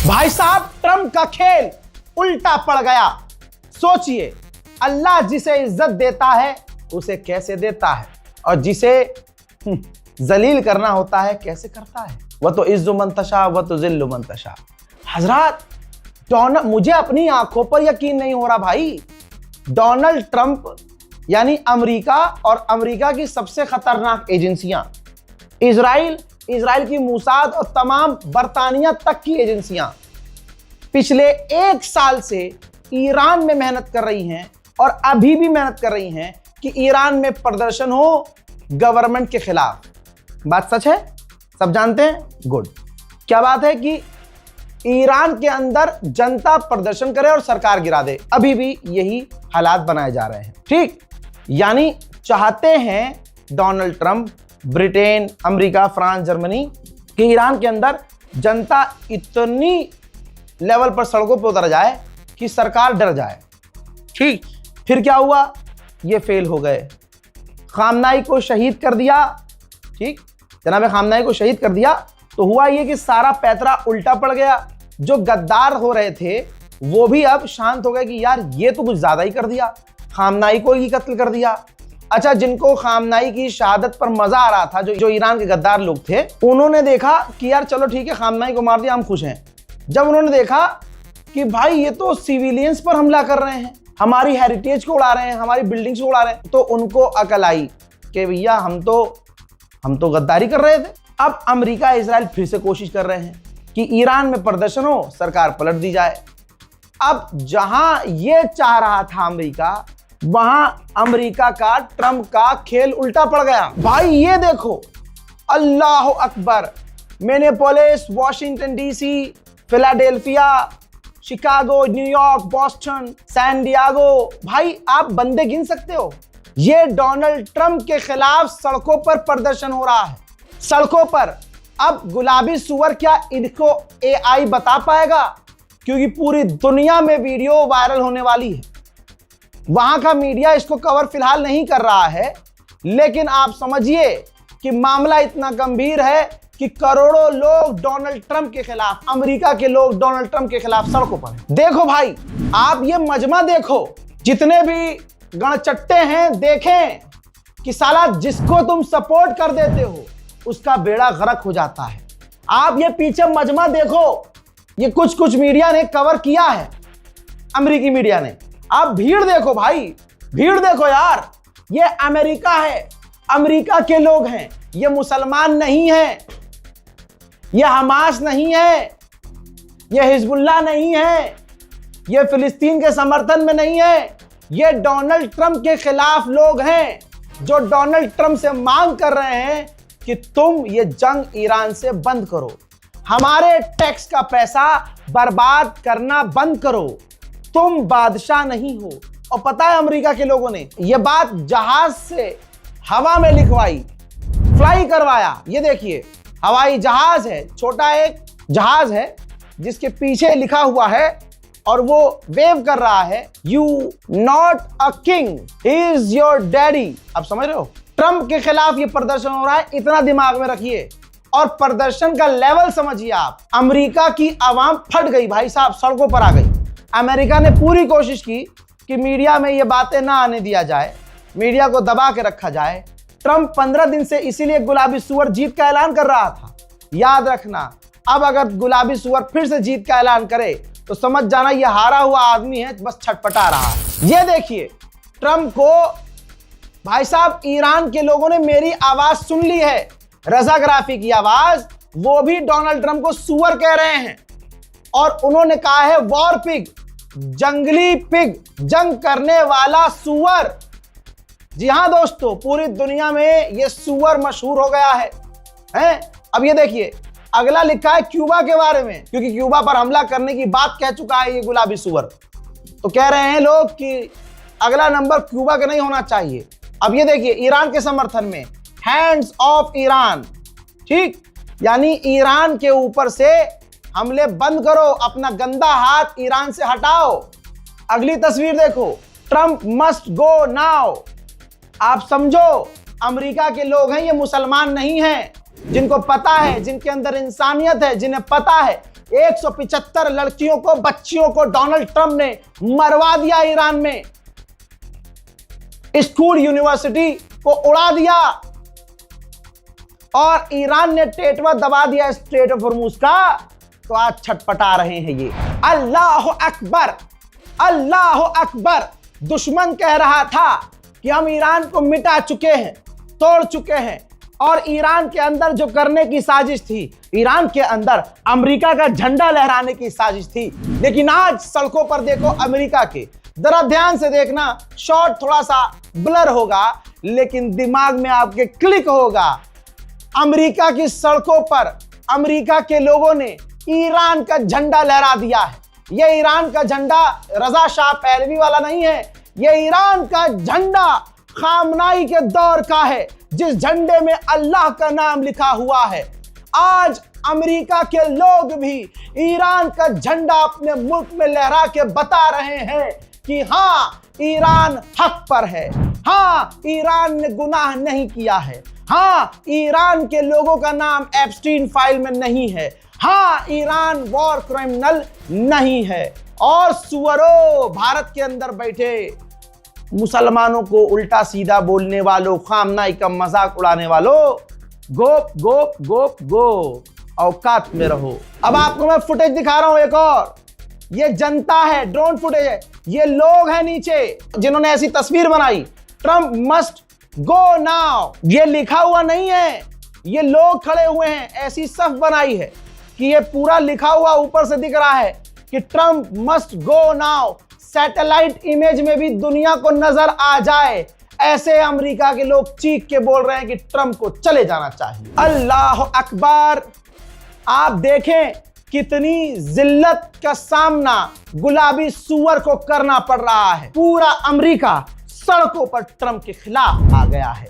भाई साहब, ट्रंप का खेल उल्टा पड़ गया। सोचिए, अल्लाह जिसे इज्जत देता है उसे कैसे देता है, और जिसे जलील करना होता है कैसे करता है। वह तो इज्जु मंतशा वह तो जिल्लु मंतशा। हजरात, मुझे अपनी आंखों पर यकीन नहीं हो रहा भाई। डोनाल्ड ट्रंप यानी अमेरिका और अमेरिका की सबसे खतरनाक एजेंसियां, इजराइल की मूसाद और तमाम बरतानिया तक की एजेंसियां पिछले 1 साल से ईरान में मेहनत कर रही हैं और अभी भी मेहनत कर रही हैं कि ईरान में प्रदर्शन हो गवर्नमेंट के खिलाफ। बात सच है, सब जानते हैं। गुड। क्या बात है कि ईरान के अंदर जनता प्रदर्शन करे और सरकार गिरा दे। अभी भी यही हालात बनाए जा रहे हैं। ठीक, यानी चाहते हैं Donald Trump, Britain, America, France, Germany कि ईरान के अंदर जनता इतनी लेवल पर सड़कों पर उतर जाए कि सरकार डर जाए। ठीक, फिर क्या हुआ? ये फेल हो गए। खामनाई को शहीद कर दिया। ठीक, जनाब खामनाई को शहीद कर दिया तो हुआ ये कि सारा पैतरा उल्टा पड़ गया। जो गद्दार हो रहे थे वो भी अब शांत हो गए कि यार ये तो कुछ ज्यादा ही कर दिया, खामनाई को ही कत्ल कर दिया। अच्छा, जिनको खामनाई की शहादत पर मजा आ रहा था, जो ईरान के गद्दार लोग थे, उन्होंने देखा कि यार चलो ठीक है, खामनाई को मार दिया, हम खुश हैं। जब उन्होंने देखा कि भाई ये तो सिविलियंस पर हमला कर रहे हैं, हमारी हेरिटेज को उड़ा रहे हैं, हमारी बिल्डिंग्स को उड़ा रहे हैं, तो उनको अकल आई कि भैया हम तो गद्दारी कर रहे थे। अब अमेरिका, इजराइल फिर से कोशिश कर रहे हैं कि ईरान में प्रदर्शन हो, सरकार पलट दी जाए। अब जहां ये चाह रहा था अमेरिका, वहां अमेरिका का, ट्रंप का खेल उल्टा पड़ गया। भाई ये देखो, अल्लाह अकबर, Minneapolis, Washington DC, Philadelphia, Chicago, New York, Boston, San Diego, भाई आप बंदे गिन सकते हो। ये डोनाल्ड ट्रंप के खिलाफ सड़कों पर प्रदर्शन हो रहा है, सड़कों पर। अब गुलाबी सुअर क्या इनको एआई बता पाएगा? क्योंकि पूरी दुनिया में वीडियो वायरल होने वाली है। वहां का मीडिया इसको कवर फिलहाल नहीं कर रहा है, लेकिन आप समझिए कि मामला इतना गंभीर है कि करोड़ों लोग डोनाल्ड ट्रंप के खिलाफ, अमेरिका के लोग डोनाल्ड ट्रंप के खिलाफ सड़कों पर हैं। देखो भाई, आप ये मजमा देखो, जितने भी गणचट्टे हैं, देखें कि साला जिसको तुम सपोर्ट कर देते हो उसका बेड़ा गर्क हो जाता है। आप ये पीछे मजमा देखो, ये कुछ मीडिया ने कवर किया है, अमेरिकी मीडिया ने। आप भीड़ देखो भाई, भीड़ देखो यार। ये अमेरिका है, अमेरिका के लोग हैं, ये मुसलमान नहीं है, ये हमास नहीं है, ये हिजबुल्लाह नहीं है, ये फिलिस्तीन के समर्थन में नहीं है। ये डोनाल्ड ट्रंप के खिलाफ लोग हैं जो डोनाल्ड ट्रंप से मांग कर रहे हैं कि तुम ये जंग ईरान से बंद करो, हमारे टैक्स का पैसा बर्बाद करना बंद करो, तुम बादशाह नहीं हो। और पता है अमेरिका के लोगों ने यह बात जहाज से हवा में लिखवाई, फ्लाई करवाया। ये देखिए, हवाई जहाज है, छोटा एक जहाज है जिसके पीछे लिखा हुआ है और वो वेव कर रहा है, you not a king, he is your daddy. आप समझ रहे हो? ट्रंप के खिलाफ ये प्रदर्शन हो रहा है, इतना दिमाग में रखिए। और प्रदर्शन का लेवल समझिए आप। अमेरिका की आवाम फट गई भाई साहब, सड़कों पर आ गई। अमेरिका ने पूरी कोशिश की कि मीडिया में ये बातें ना आने दिया जाए, मीडिया को दबा के रखा जाए। ट्रंप 15 दिन से इसीलिए गुलाबी सुअर जीत का ऐलान कर रहा था। याद रखना, अब अगर गुलाबी सुअर फिर से जीत का ऐलान करे तो समझ जाना ये हारा हुआ आदमी है, बस छटपटा रहा है। ये देखिए, ट्रंप को भाई साहब ईरान के लोगों ने मेरी आवाज सुन ली है, रजा ग्राफी की आवाज। वो भी डोनाल्ड ट्रंप को सुअर कह रहे हैं और उन्होंने कहा है वॉर पिग, जंगली पिग, जंग करने वाला सुअर। जी हां दोस्तों, पूरी दुनिया में ये सुअर मशहूर हो गया है? अब ये देखिए, अगला लिखा है क्यूबा के बारे में, क्योंकि क्यूबा पर हमला करने की बात कह चुका है ये गुलाबी सुअर। तो कह रहे हैं लोग कि अगला नंबर क्यूबा का नहीं होना चाहिए। अब ये देखिए, ईरान के समर्थन में हैंड्स ऑफ ईरान। ठीक, यानी ईरान के ऊपर से हमले बंद करो, अपना गंदा हाथ ईरान से हटाओ। अगली तस्वीर देखो, ट्रंप मस्ट गो नाउ। आप समझो, अमेरिका के लोग हैं, ये मुसलमान नहीं हैं, जिनको पता है, जिनके अंदर इंसानियत है, जिन्हें पता है 175 लड़कियों को, बच्चियों को डोनाल्ड ट्रंप ने मरवा दिया ईरान में। स्कूल यूनिवर्सिटी को उड़ा दिया और ईरान ने टेटवा दबा दिया स्ट्रेट ऑफ हॉर्मुज का। तो आज छटपटा रहे हैं ये। अल्लाह अकबर, अल्लाह अकबर। दुश्मन कह रहा था कि हम ईरान को मिटा चुके हैं, तोड़ चुके हैं, और ईरान के अंदर जो करने की साजिश थी, ईरान के अंदर अमेरिका का झंडा लहराने की साजिश थी। लेकिन आज सड़कों पर देखो अमेरिका के, जरा ध्यान से देखना, शॉट थोड़ा सा ब्लर होगा लेकिन दिमाग में आपके क्लिक होगा। अमेरिका की सड़कों पर अमेरिका के लोगों ने ईरान का झंडा लहरा दिया है। यह ईरान का झंडा रजा शाह पहलवी वाला नहीं है, यह ईरान का झंडा खामनाई के दौर का है, जिस झंडे में अल्लाह का नाम लिखा हुआ है। आज अमेरिका के लोग भी ईरान का झंडा अपने मुल्क में लहरा के बता रहे हैं कि हाँ, ईरान हक पर है, हाँ, ईरान ने गुनाह नहीं किया है, हाँ, ईरान के लोगों का नाम एप्स्टीन फाइल में नहीं है, हाँ, ईरान वॉर क्रिमिनल नहीं है। और सुअरों, भारत के अंदर बैठे मुसलमानों को उल्टा सीधा बोलने वालों, खामनाई का मजाक उड़ाने वालों, गोप गोप गोप गो, औकात में रहो। अब आपको मैं फुटेज दिखा रहा हूं एक और। ये जनता है, ड्रोन फुटेज है, ये लोग हैं नीचे जिन्होंने ऐसी तस्वीर बनाई, ट्रंप मस्ट गो नाउ। ये लिखा हुआ नहीं है, ये लोग खड़े हुए हैं, ऐसी सफ बनाई है कि ये पूरा लिखा हुआ ऊपर से दिख रहा है कि Trump must go now. Satellite image में भी दुनिया को नजर आ जाए, ऐसे अमेरिका के लोग चीख के बोल रहे हैं कि ट्रंप को चले जाना चाहिए। अल्लाह अकबर। आप देखें कितनी जिल्लत का सामना गुलाबी सुअर को करना पड़ रहा है। पूरा अमेरिका सड़कों पर ट्रंप के खिलाफ आ गया है।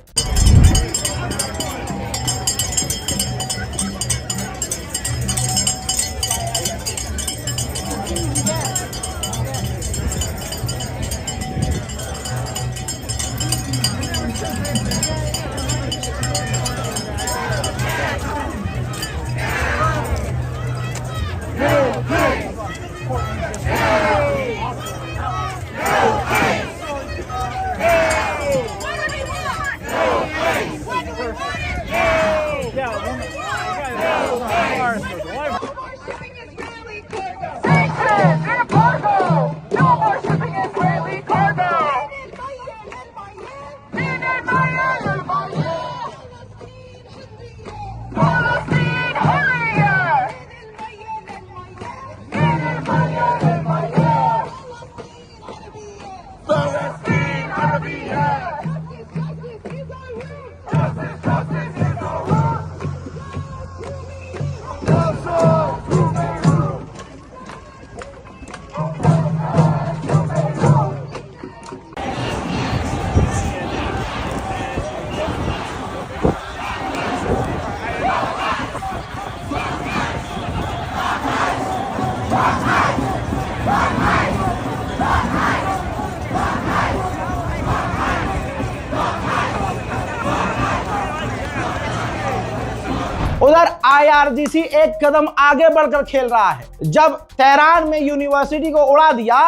उधर IRGC एक कदम आगे बढ़कर खेल रहा है। जब तेहरान में यूनिवर्सिटी को उड़ा दिया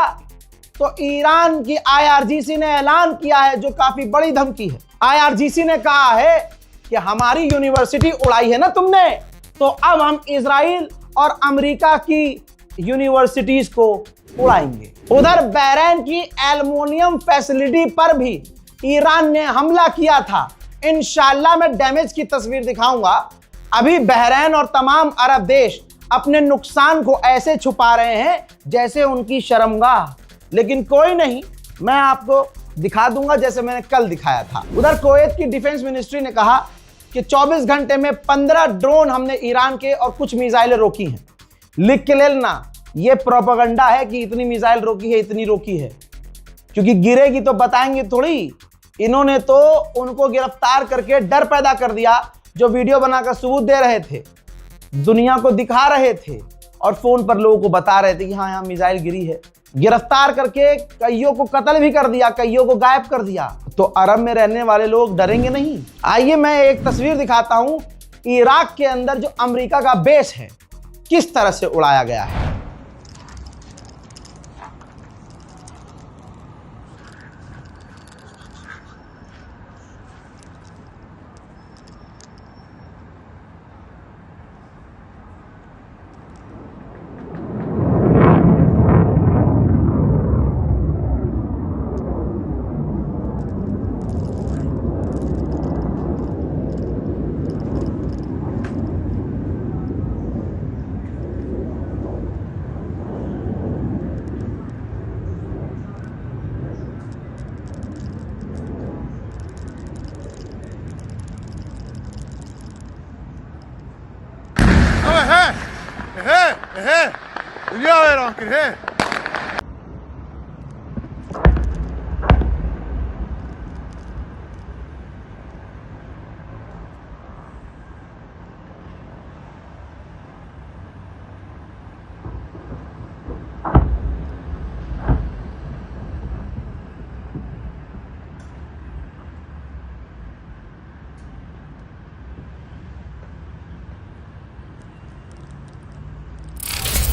तो ईरान की IRGC ने ऐलान किया है, जो काफी बड़ी धमकी है। IRGC ने कहा है कि हमारी यूनिवर्सिटी उड़ाई है ना तुमने, तो अब हम इजराइल और अमेरिका की यूनिवर्सिटीज को उड़ाएंगे। उधर बहरीन की एल्युमिनियम फैसिलिटी पर भी ईरान ने हमला किया था। इंशाल्लाह मैं डैमेज की तस्वीर दिखाऊंगा। अभी बहरीन और तमाम अरब देश अपने नुकसान को ऐसे छुपा रहे हैं जैसे उनकी शर्मगाह, लेकिन कोई नहीं, मैं आपको दिखा दूंगा जैसे मैंने कल दिखाया था। उधर कुवैत की डिफेंस मिनिस्ट्री ने कहा कि 24 घंटे में 15 ड्रोन हमने ईरान के और कुछ मिसाइलें रोकी हैं। लिख के ले लेना, ये प्रोपेगेंडा है कि इतनी मिसाइल रोकी है, इतनी रोकी है, क्योंकि गिरेगी तो बताएंगे थोड़ी। इन्होंने तो उनको गिरफ्तार करके डर पैदा कर दिया जो वीडियो बनाकर सबूत दे रहे थे, दुनिया को दिखा रहे थे और फोन पर लोगों को बता रहे थे कि हाँ यहाँ मिसाइल गिरी है। गिरफ्तार करके कईयों को कत्ल भी कर दिया, कईयों को गायब कर दिया। तो अरब में रहने वाले लोग डरेंगे नहीं। आइए मैं एक तस्वीर दिखाता हूं इराक के अंदर जो अमेरिका का बेस है, किस तरह से उड़ाया गया है। Dünya hayran he.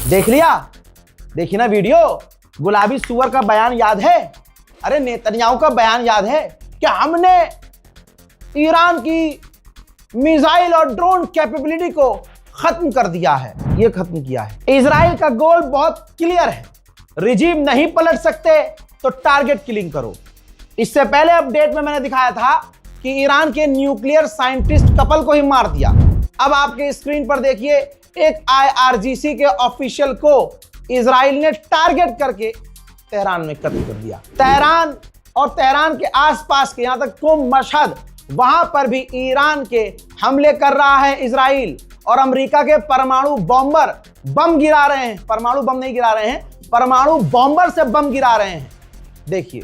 देख लिया, देखी ना वीडियो। गुलाबी सुअर का बयान याद है? अरे नेतन्याहू का बयान याद है कि हमने ईरान की मिसाइल और ड्रोन कैपेबिलिटी को खत्म कर दिया है, ये खत्म किया है। इजराइल का गोल बहुत क्लियर है, रिजीम नहीं पलट सकते तो टारगेट किलिंग करो। इससे पहले अपडेट में मैंने दिखाया था कि ईरान के न्यूक्लियर साइंटिस्ट कपल को ही मार दिया। अब आपके स्क्रीन पर देखिए, एक IRGC के ऑफिशियल को इजराइल ने टारगेट करके तेहरान में कत्ल कर दिया। तेहरान और तेहरान के आसपास के, यहां तक कुम मशहद, वहां पर भी ईरान के हमले कर रहा है इजराइल। और अमेरिका के परमाणु बॉम्बर बम गिरा रहे हैं, परमाणु बम नहीं गिरा रहे हैं, परमाणु बॉम्बर से बम गिरा रहे हैं। देखिए,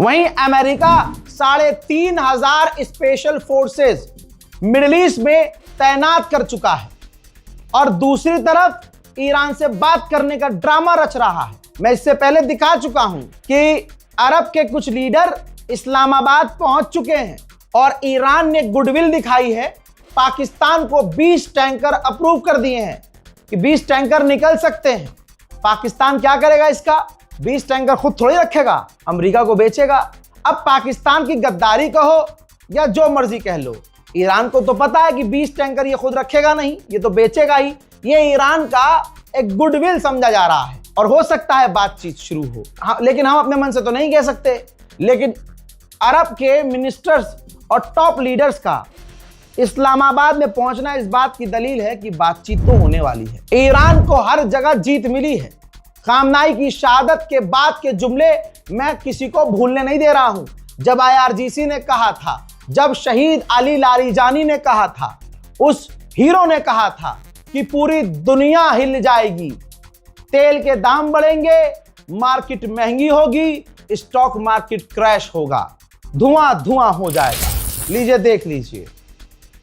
वहीं America 3,500 special forces middle east में तैनात कर चुका है और दूसरी तरफ ईरान से बात करने का ड्रामा रच रहा है। मैं इससे पहले दिखा चुका हूं कि अरब के कुछ लीडर इस्लामाबाद पहुंच चुके हैं और ईरान ने गुडविल दिखाई है। पाकिस्तान को 20 टैंकर अप्रूव कर दिए हैं कि 20 टैंकर निकल सकते हैं। पाकिस्तान क्या करेगा? इसका 20 टैंकर खुद थोड़ी रखेगा, अमेरिका को बेचेगा। अब पाकिस्तान की गद्दारी कहो या जो मर्जी कह लो, ईरान को तो पता है कि 20 टैंकर ये खुद रखेगा नहीं, ये तो बेचेगा ही। ये ईरान का एक गुडविल समझा जा रहा है और हो सकता है बातचीत शुरू हो। हाँ, लेकिन हम अपने मन से तो नहीं कह सकते। लेकिन अरब के मिनिस्टर्स और टॉप लीडर्स का इस्लामाबाद में पहुंचना इस बात की दलील है कि बातचीत तो होने वाली है। ईरान को हर जगह जीत मिली है। खामनाई की शहादत के बाद के जुमले मैं किसी को भूलने नहीं दे रहा हूं। जब IRGC ने कहा था, जब शहीद अली लारीजानी ने कहा था, उस हीरो ने कहा था कि पूरी दुनिया हिल जाएगी, तेल के दाम बढ़ेंगे, मार्केट महंगी होगी, स्टॉक मार्केट क्रैश होगा, धुआं धुआं हो जाएगा। लीजिए, देख लीजिए,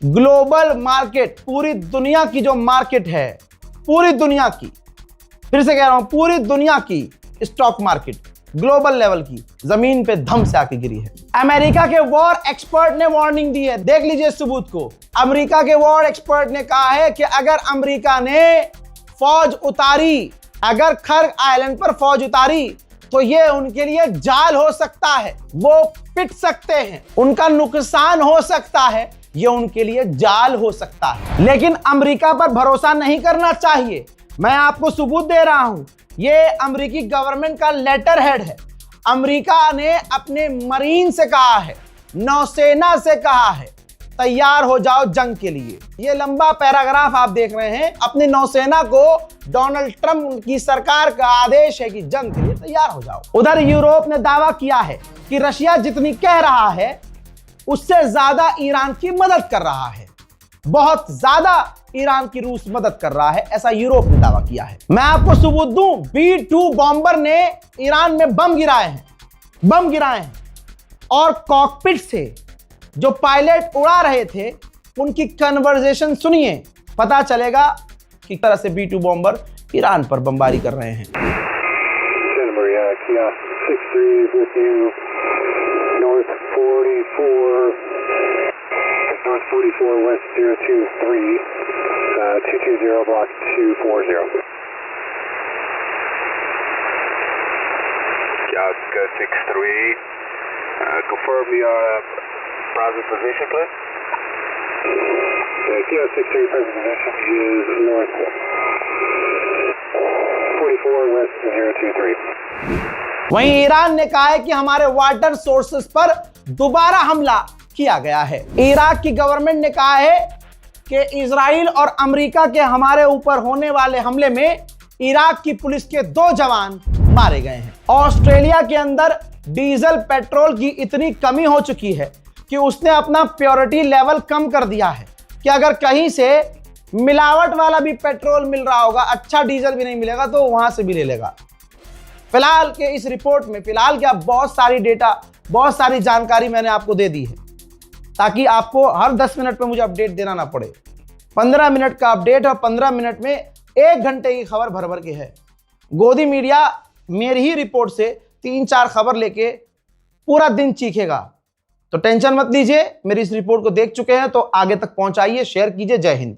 ग्लोबल मार्केट, पूरी दुनिया की जो मार्केट है, पूरी दुनिया की, फिर से कह रहा हूं, पूरी दुनिया की स्टॉक मार्केट ग्लोबल लेवल की जमीन पे धम से आके गिरी है। अमेरिका के वॉर एक्सपर्ट ने वार्निंग दी है। देख लीजिए सबूत को। अमेरिका के वॉर एक्सपर्ट ने कहा है कि अगर अमेरिका ने फौज उतारी, अगर खर्ग आइलैंड पर फौज उतारी, तो ये उनके लिए जाल हो सकता है, वो पिट सकते हैं, उनका नुकसान हो सकता है, ये उनके लिए जाल हो सकता है। लेकिन अमेरिका पर भरोसा नहीं करना चाहिए। मैं आपको सबूत दे रहा हूं, ये अमेरिकी गवर्नमेंट का लेटर हेड है। अमेरिका ने अपने मरीन से कहा है, नौसेना से कहा है तैयार हो जाओ जंग के लिए। ये लंबा पैराग्राफ आप देख रहे हैं। अपनी नौसेना को डोनाल्ड ट्रंप की सरकार का आदेश है कि जंग के लिए तैयार हो जाओ। उधर यूरोप ने दावा किया है कि रशिया जितनी कह रहा है उससे ज्यादा ईरान की मदद कर रहा है, बहुत ज्यादा ईरान की रूस मदद कर रहा है, ऐसा यूरोप ने दावा किया है। मैं आपको सबूत दूं, B-2 बॉम्बर ने ईरान में बम गिराए हैं और कॉकपिट से जो पायलट उड़ा रहे थे उनकी कन्वर्सेशन सुनिए, पता चलेगा कि तरह से B-2 बॉम्बर ईरान पर बमबारी कर रहे हैं। North 44 West 023, 220 block 240. Alaska 63, confirm your present position, please. Kilo 63 present position is North 44 West 023. वहीं ईरान ने कहा है कि हमारे वाटर सोर्सेस पर दोबारा हमला किया गया है। इराक की गवर्नमेंट ने कहा है कि इजराइल और अमेरिका के हमारे ऊपर होने वाले हमले में इराक की पुलिस के 2 जवान मारे गए हैं। ऑस्ट्रेलिया के अंदर डीजल पेट्रोल की इतनी कमी हो चुकी है कि उसने अपना प्योरिटी लेवल कम कर दिया है कि अगर कहीं से मिलावट वाला भी पेट्रोल मिल रहा होगा, अच्छा डीजल भी नहीं मिलेगा तो वहां से भी ले लेगा। फिलहाल के इस रिपोर्ट में फिलहाल क्या बहुत सारी डेटा, बहुत सारी जानकारी मैंने आपको दे दी है ताकि आपको हर 10 मिनट पे मुझे अपडेट देना ना पड़े। 15 मिनट का अपडेट और 15 मिनट में 1 घंटे की खबर भर भर के है। गोदी मीडिया मेरी ही रिपोर्ट से 3-4 खबर लेके पूरा दिन चीखेगा, तो टेंशन मत लीजिए। मेरी इस रिपोर्ट को देख चुके हैं तो आगे तक पहुंचाइए, शेयर कीजिए। जय हिंद।